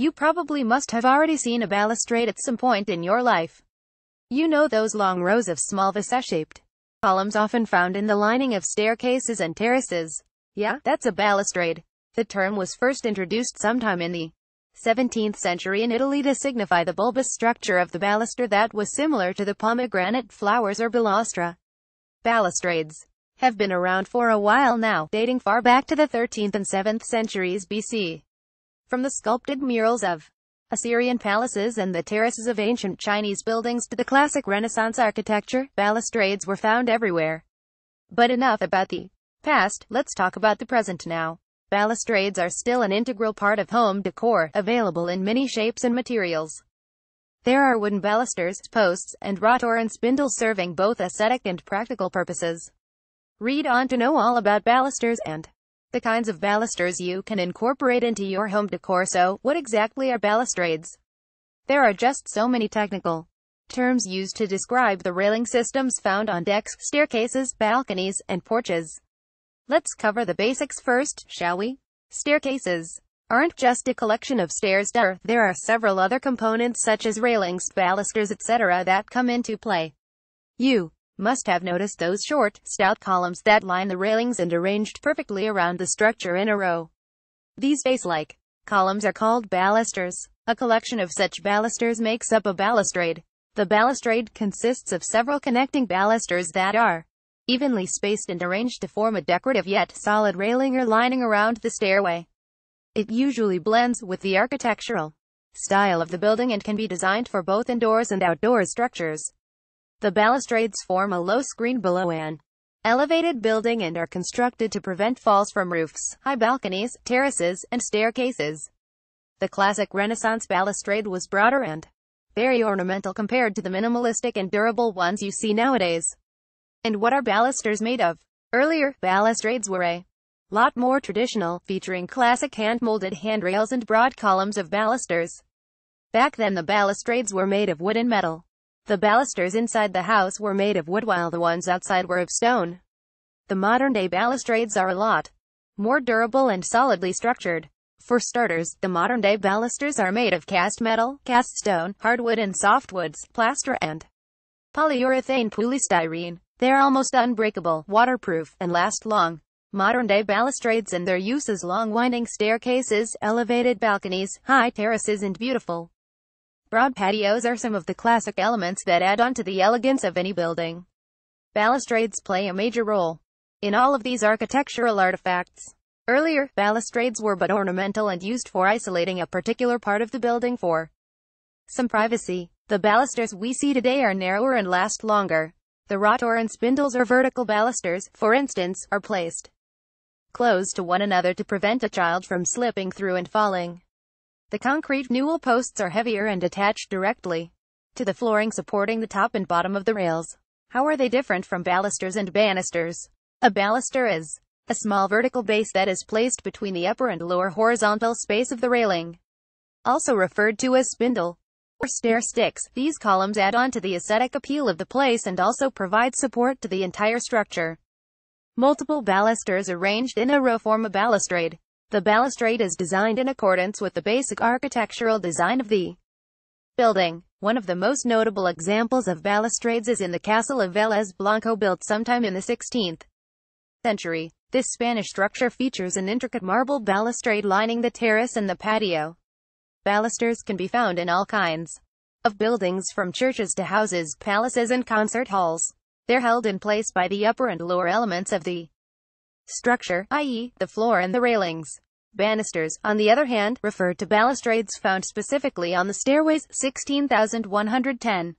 You probably must have already seen a balustrade at some point in your life. You know those long rows of small vaseshaped columns often found in the lining of staircases and terraces. Yeah, that's a balustrade. The term was first introduced sometime in the 17th century in Italy to signify the bulbous structure of the baluster that was similar to the pomegranate flowers or balustra. Balustrades have been around for a while now, dating far back to the 13th and 7th centuries BC. From the sculpted murals of Assyrian palaces and the terraces of ancient Chinese buildings to the classic Renaissance architecture, balustrades were found everywhere. But enough about the past, let's talk about the present now. Balustrades are still an integral part of home decor, available in many shapes and materials. There are wooden balusters, posts, and wrought iron spindles serving both aesthetic and practical purposes. Read on to know all about balusters and the kinds of balusters you can incorporate into your home decor. So, what exactly are balustrades? There are just so many technical terms used to describe the railing systems found on decks, staircases, balconies, and porches. Let's cover the basics first, shall we? Staircases aren't just a collection of stairs. There are several other components such as railings, balusters, etc. that come into play. You must have noticed those short, stout columns that line the railings and arranged perfectly around the structure in a row. These vase-like columns are called balusters. A collection of such balusters makes up a balustrade. The balustrade consists of several connecting balusters that are evenly spaced and arranged to form a decorative yet solid railing or lining around the stairway. It usually blends with the architectural style of the building and can be designed for both indoors and outdoor structures. The balustrades form a low screen below an elevated building and are constructed to prevent falls from roofs, high balconies, terraces, and staircases. The classic Renaissance balustrade was broader and very ornamental compared to the minimalistic and durable ones you see nowadays. And what are balusters made of? Earlier, balustrades were a lot more traditional, featuring classic hand-molded handrails and broad columns of balusters. Back then the balustrades were made of wood and metal. The balusters inside the house were made of wood while the ones outside were of stone. The modern-day balustrades are a lot more durable and solidly structured. For starters, the modern-day balusters are made of cast metal, cast stone, hardwood and softwoods, plaster and polyurethane polystyrene. They're almost unbreakable, waterproof, and last long. Modern-day balustrades and their uses: long winding staircases, elevated balconies, high terraces and beautiful broad patios are some of the classic elements that add on to the elegance of any building. Balustrades play a major role in all of these architectural artifacts. Earlier, balustrades were but ornamental and used for isolating a particular part of the building for some privacy. The balusters we see today are narrower and last longer. The wrought iron spindles or vertical balusters, for instance, are placed close to one another to prevent a child from slipping through and falling. The concrete newel posts are heavier and attached directly to the flooring supporting the top and bottom of the rails. How are they different from balusters and banisters? A baluster is a small vertical base that is placed between the upper and lower horizontal space of the railing, also referred to as spindle or stair sticks. These columns add on to the aesthetic appeal of the place and also provide support to the entire structure. Multiple balusters arranged in a row form a balustrade. The balustrade is designed in accordance with the basic architectural design of the building. One of the most notable examples of balustrades is in the castle of Vélez Blanco, built sometime in the 16th century. This Spanish structure features an intricate marble balustrade lining the terrace and the patio. Balusters can be found in all kinds of buildings, from churches to houses, palaces and concert halls. They're held in place by the upper and lower elements of the structure, i.e., the floor and the railings. Banisters, on the other hand, refer to balustrades found specifically on the stairways. 16,110.